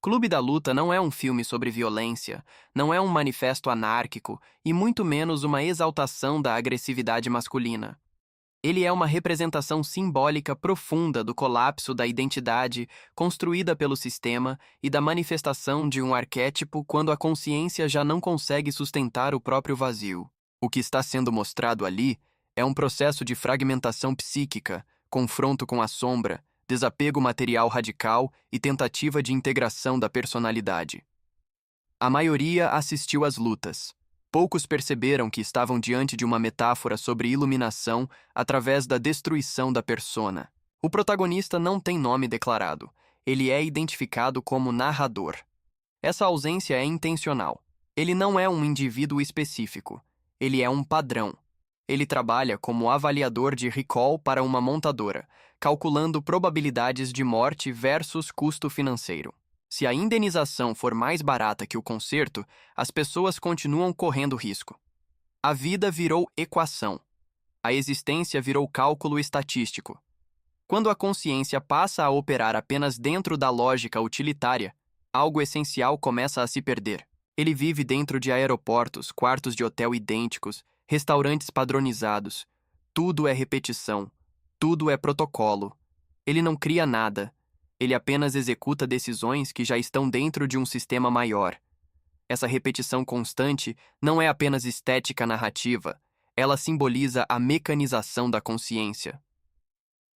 Clube da Luta não é um filme sobre violência, não é um manifesto anárquico e muito menos uma exaltação da agressividade masculina. Ele é uma representação simbólica profunda do colapso da identidade construída pelo sistema e da manifestação de um arquétipo quando a consciência já não consegue sustentar o próprio vazio. O que está sendo mostrado ali é um processo de fragmentação psíquica, confronto com a sombra, desapego material radical e tentativa de integração da personalidade. A maioria assistiu às lutas. Poucos perceberam que estavam diante de uma metáfora sobre iluminação através da destruição da persona. O protagonista não tem nome declarado. Ele é identificado como narrador. Essa ausência é intencional. Ele não é um indivíduo específico. Ele é um padrão. Ele trabalha como avaliador de recall para uma montadora, calculando probabilidades de morte versus custo financeiro. Se a indenização for mais barata que o conserto, as pessoas continuam correndo risco. A vida virou equação. A existência virou cálculo estatístico. Quando a consciência passa a operar apenas dentro da lógica utilitária, algo essencial começa a se perder. Ele vive dentro de aeroportos, quartos de hotel idênticos, restaurantes padronizados. Tudo é repetição. Tudo é protocolo. Ele não cria nada. Ele apenas executa decisões que já estão dentro de um sistema maior. Essa repetição constante não é apenas estética narrativa, ela simboliza a mecanização da consciência.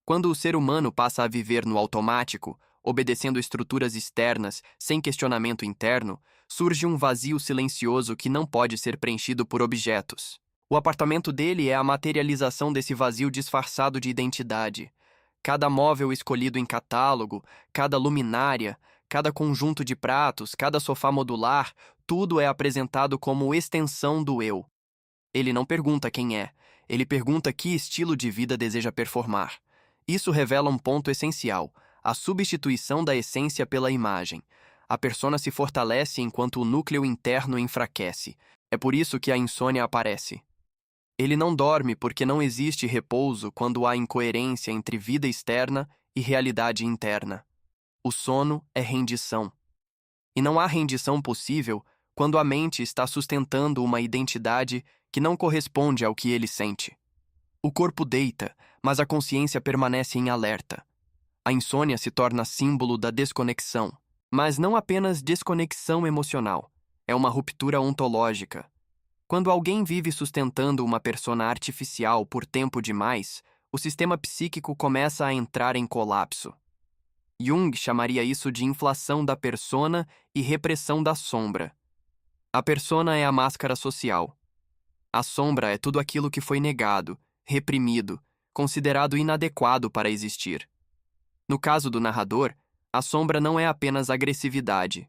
Quando o ser humano passa a viver no automático, obedecendo estruturas externas sem questionamento interno, surge um vazio silencioso que não pode ser preenchido por objetos. O apartamento dele é a materialização desse vazio disfarçado de identidade. Cada móvel escolhido em catálogo, cada luminária, cada conjunto de pratos, cada sofá modular, tudo é apresentado como extensão do eu. Ele não pergunta quem é, ele pergunta que estilo de vida deseja performar. Isso revela um ponto essencial, a substituição da essência pela imagem. A persona se fortalece enquanto o núcleo interno enfraquece. É por isso que a insônia aparece. Ele não dorme porque não existe repouso quando há incoerência entre vida externa e realidade interna. O sono é rendição. E não há rendição possível quando a mente está sustentando uma identidade que não corresponde ao que ele sente. O corpo deita, mas a consciência permanece em alerta. A insônia se torna símbolo da desconexão, mas não apenas desconexão emocional. É uma ruptura ontológica. Quando alguém vive sustentando uma persona artificial por tempo demais, o sistema psíquico começa a entrar em colapso. Jung chamaria isso de inflação da persona e repressão da sombra. A persona é a máscara social. A sombra é tudo aquilo que foi negado, reprimido, considerado inadequado para existir. No caso do narrador, a sombra não é apenas agressividade.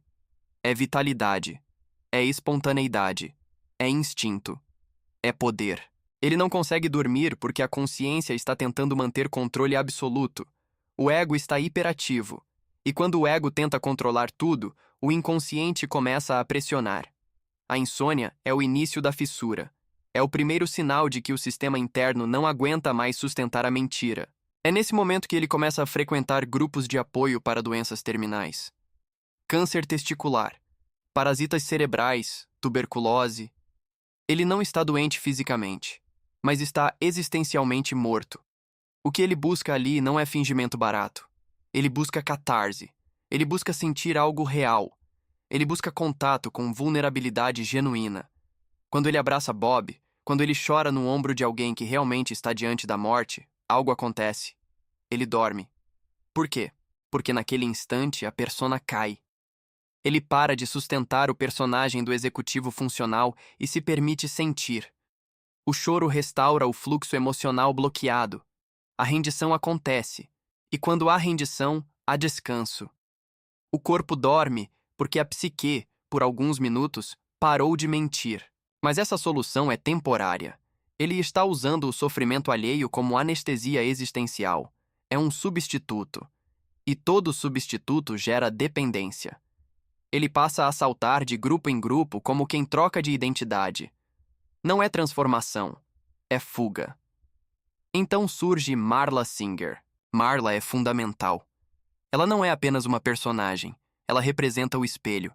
É vitalidade. É espontaneidade. É instinto. É poder. Ele não consegue dormir porque a consciência está tentando manter controle absoluto. O ego está hiperativo. E quando o ego tenta controlar tudo, o inconsciente começa a pressionar. A insônia é o início da fissura. É o primeiro sinal de que o sistema interno não aguenta mais sustentar a mentira. É nesse momento que ele começa a frequentar grupos de apoio para doenças terminais. Câncer testicular, parasitas cerebrais, tuberculose. Ele não está doente fisicamente, mas está existencialmente morto. O que ele busca ali não é fingimento barato. Ele busca catarse. Ele busca sentir algo real. Ele busca contato com vulnerabilidade genuína. Quando ele abraça Bob, quando ele chora no ombro de alguém que realmente está diante da morte, algo acontece. Ele dorme. Por quê? Porque naquele instante a persona cai. Ele para de sustentar o personagem do executivo funcional e se permite sentir. O choro restaura o fluxo emocional bloqueado. A rendição acontece. E quando há rendição, há descanso. O corpo dorme porque a psique, por alguns minutos, parou de mentir. Mas essa solução é temporária. Ele está usando o sofrimento alheio como anestesia existencial. É um substituto. E todo substituto gera dependência. Ele passa a saltar de grupo em grupo como quem troca de identidade. Não é transformação, é fuga. Então surge Marla Singer. Marla é fundamental. Ela não é apenas uma personagem, Ela representa o espelho.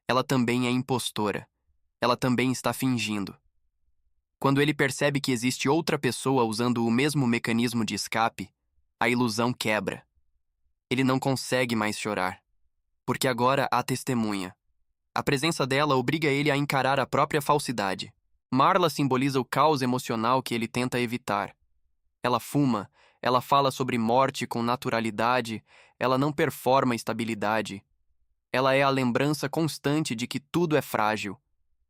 Ela também é impostora. Ela também está fingindo. Quando ele percebe que existe outra pessoa usando o mesmo mecanismo de escape, a ilusão quebra. Ele não consegue mais chorar, porque agora há testemunha. A presença dela obriga ele a encarar a própria falsidade. Marla simboliza o caos emocional que ele tenta evitar. Ela fuma, ela fala sobre morte com naturalidade, ela não performa estabilidade. Ela é a lembrança constante de que tudo é frágil.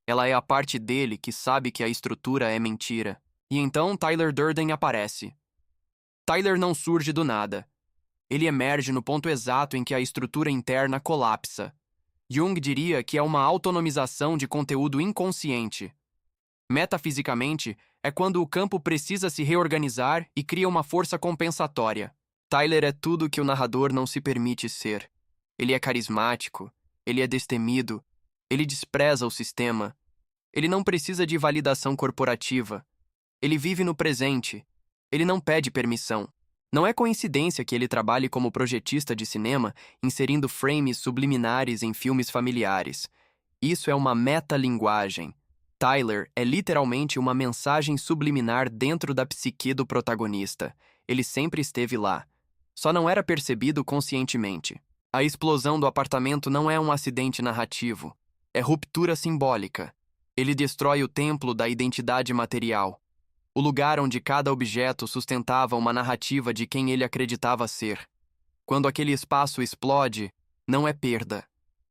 Ela é a parte dele que sabe que a estrutura é mentira. E então Tyler Durden aparece. Tyler não surge do nada. Ele emerge no ponto exato em que a estrutura interna colapsa. Jung diria que é uma autonomização de conteúdo inconsciente. Metafisicamente, é quando o campo precisa se reorganizar e cria uma força compensatória. Tyler é tudo que o narrador não se permite ser. Ele é carismático, ele é destemido, ele despreza o sistema. Ele não precisa de validação corporativa. Ele vive no presente. Ele não pede permissão. Não é coincidência que ele trabalhe como projetista de cinema, inserindo frames subliminares em filmes familiares. Isso é uma metalinguagem. Tyler é literalmente uma mensagem subliminar dentro da psique do protagonista. Ele sempre esteve lá. Só não era percebido conscientemente. A explosão do apartamento não é um acidente narrativo. É ruptura simbólica. Ele destrói o templo da identidade material. O lugar onde cada objeto sustentava uma narrativa de quem ele acreditava ser. Quando aquele espaço explode, não é perda.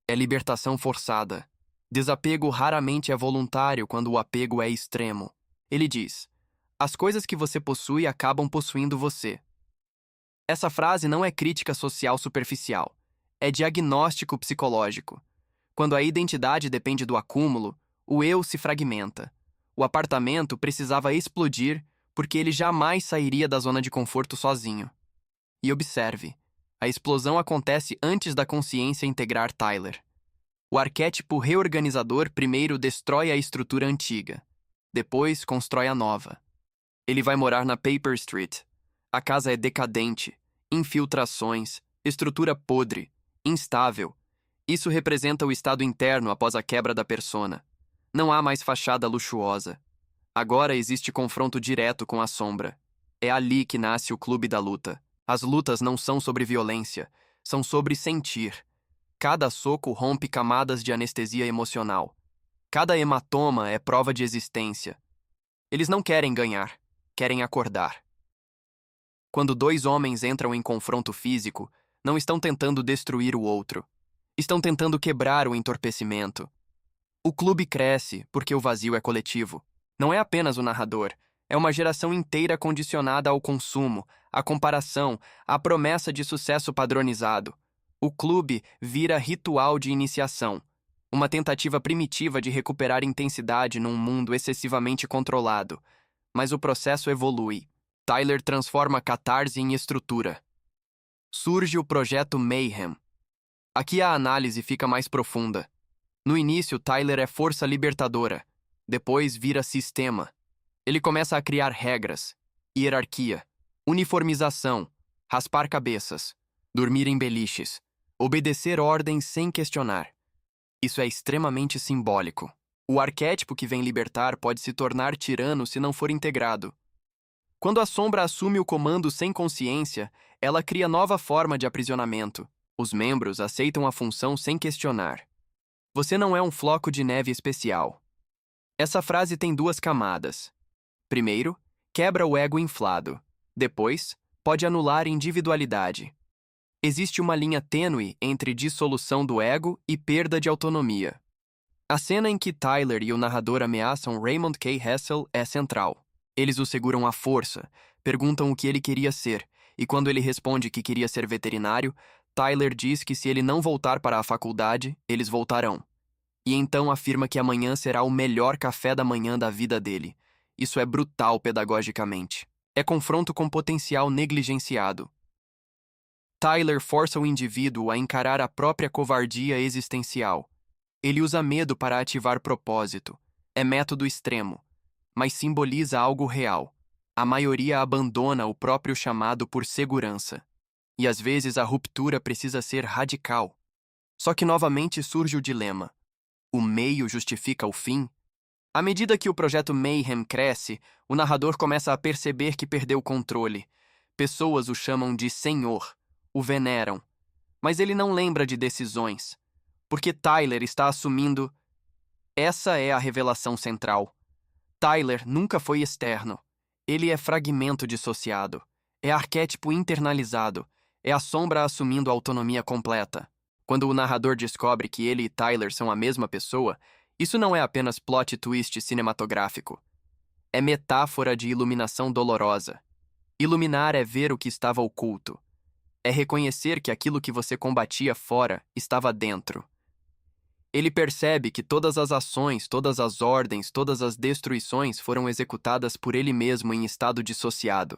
É libertação forçada. Desapego raramente é voluntário quando o apego é extremo. Ele diz: as coisas que você possui acabam possuindo você. Essa frase não é crítica social superficial. É diagnóstico psicológico. Quando a identidade depende do acúmulo, o eu se fragmenta. O apartamento precisava explodir porque ele jamais sairia da zona de conforto sozinho. E observe, a explosão acontece antes da consciência integrar Tyler. O arquétipo reorganizador primeiro destrói a estrutura antiga. Depois constrói a nova. Ele vai morar na Paper Street. A casa é decadente, infiltrações, estrutura podre, instável. Isso representa o estado interno após a quebra da persona. Não há mais fachada luxuosa. Agora existe confronto direto com a sombra. É ali que nasce o clube da luta. As lutas não são sobre violência, são sobre sentir. Cada soco rompe camadas de anestesia emocional. Cada hematoma é prova de existência. Eles não querem ganhar, querem acordar. Quando dois homens entram em confronto físico, não estão tentando destruir o outro. Estão tentando quebrar o entorpecimento. O clube cresce porque o vazio é coletivo. Não é apenas o narrador, é uma geração inteira condicionada ao consumo, à comparação, à promessa de sucesso padronizado. O clube vira ritual de iniciação, uma tentativa primitiva de recuperar intensidade num mundo excessivamente controlado. Mas o processo evolui. Tyler transforma catarse em estrutura. Surge o projeto Mayhem. Aqui a análise fica mais profunda. No início, Tyler é força libertadora. Depois vira sistema. Ele começa a criar regras, hierarquia, uniformização, raspar cabeças, dormir em beliches, obedecer ordens sem questionar. Isso é extremamente simbólico. O arquétipo que vem libertar pode se tornar tirano se não for integrado. Quando a sombra assume o comando sem consciência, ela cria nova forma de aprisionamento. Os membros aceitam a função sem questionar. Você não é um floco de neve especial. Essa frase tem duas camadas. Primeiro, quebra o ego inflado. Depois, pode anular individualidade. Existe uma linha tênue entre dissolução do ego e perda de autonomia. A cena em que Tyler e o narrador ameaçam Raymond K. Hessel é central. Eles o seguram à força, perguntam o que ele queria ser, e quando ele responde que queria ser veterinário, Tyler diz que se ele não voltar para a faculdade, eles voltarão. E então afirma que amanhã será o melhor café da manhã da vida dele. Isso é brutal pedagogicamente. É confronto com potencial negligenciado. Tyler força o indivíduo a encarar a própria covardia existencial. Ele usa medo para ativar propósito. É método extremo, mas simboliza algo real. A maioria abandona o próprio chamado por segurança. E às vezes a ruptura precisa ser radical. Só que novamente surge o dilema. O meio justifica o fim? À medida que o projeto Mayhem cresce, o narrador começa a perceber que perdeu o controle. Pessoas o chamam de Senhor, o veneram. Mas ele não lembra de decisões, porque Tyler está assumindo. Essa é a revelação central. Tyler nunca foi externo. Ele é fragmento dissociado. É arquétipo internalizado. É a sombra assumindo autonomia completa. Quando o narrador descobre que ele e Tyler são a mesma pessoa, isso não é apenas plot twist cinematográfico. É metáfora de iluminação dolorosa. Iluminar é ver o que estava oculto. É reconhecer que aquilo que você combatia fora estava dentro. Ele percebe que todas as ações, todas as ordens, todas as destruições foram executadas por ele mesmo em estado dissociado.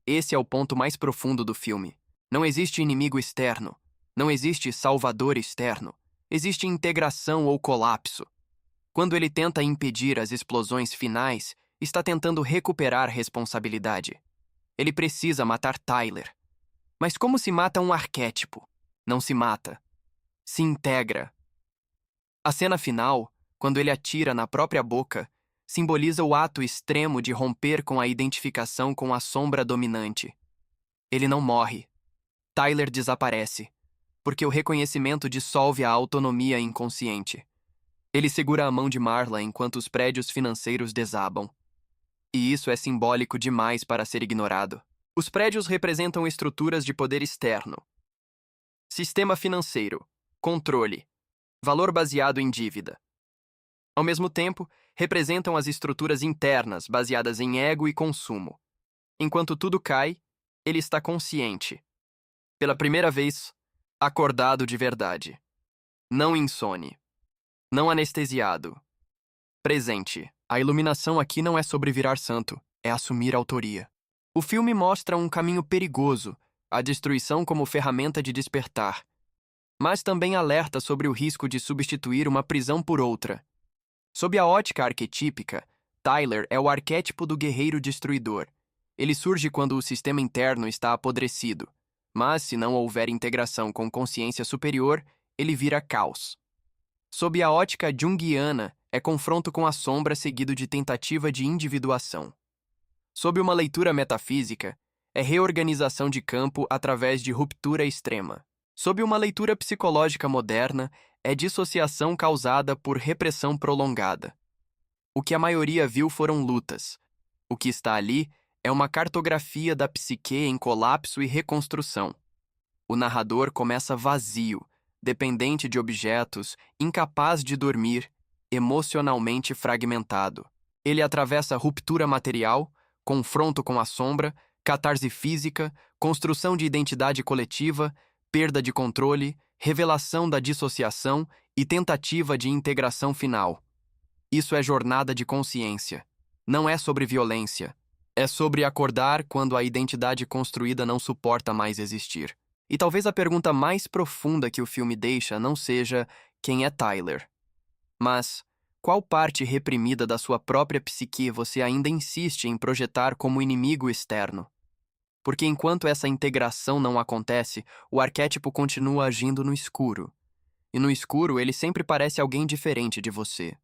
Esse é o ponto mais profundo do filme. Não existe inimigo externo. Não existe salvador externo. Existe integração ou colapso. Quando ele tenta impedir as explosões finais, está tentando recuperar responsabilidade. Ele precisa matar Tyler. Mas como se mata um arquétipo? Não se mata. Se integra. A cena final, quando ele atira na própria boca, simboliza o ato extremo de romper com a identificação com a sombra dominante. Ele não morre. Tyler desaparece, porque o reconhecimento dissolve a autonomia inconsciente. Ele segura a mão de Marla enquanto os prédios financeiros desabam. E isso é simbólico demais para ser ignorado. Os prédios representam estruturas de poder externo. Sistema financeiro, controle, valor baseado em dívida. Ao mesmo tempo, representam as estruturas internas baseadas em ego e consumo. Enquanto tudo cai, ele está consciente. Pela primeira vez, acordado de verdade. Não insone. Não anestesiado. Presente. A iluminação aqui não é sobre virar santo, é assumir autoria. O filme mostra um caminho perigoso, a destruição como ferramenta de despertar, mas também alerta sobre o risco de substituir uma prisão por outra. Sob a ótica arquetípica, Tyler é o arquétipo do guerreiro destruidor. Ele surge quando o sistema interno está apodrecido, mas se não houver integração com consciência superior, ele vira caos. Sob a ótica junguiana, é confronto com a sombra seguido de tentativa de individuação. Sob uma leitura metafísica, é reorganização de campo através de ruptura extrema. Sob uma leitura psicológica moderna, é dissociação causada por repressão prolongada. O que a maioria viu foram lutas. O que está ali é uma cartografia da psique em colapso e reconstrução. O narrador começa vazio, dependente de objetos, incapaz de dormir, emocionalmente fragmentado. Ele atravessa ruptura material, confronto com a sombra, catarse física, construção de identidade coletiva, perda de controle, revelação da dissociação e tentativa de integração final. Isso é jornada de consciência. Não é sobre violência. É sobre acordar quando a identidade construída não suporta mais existir. E talvez a pergunta mais profunda que o filme deixa não seja quem é Tyler, mas qual parte reprimida da sua própria psique você ainda insiste em projetar como inimigo externo? Porque enquanto essa integração não acontece, o arquétipo continua agindo no escuro. E no escuro ele sempre parece alguém diferente de você.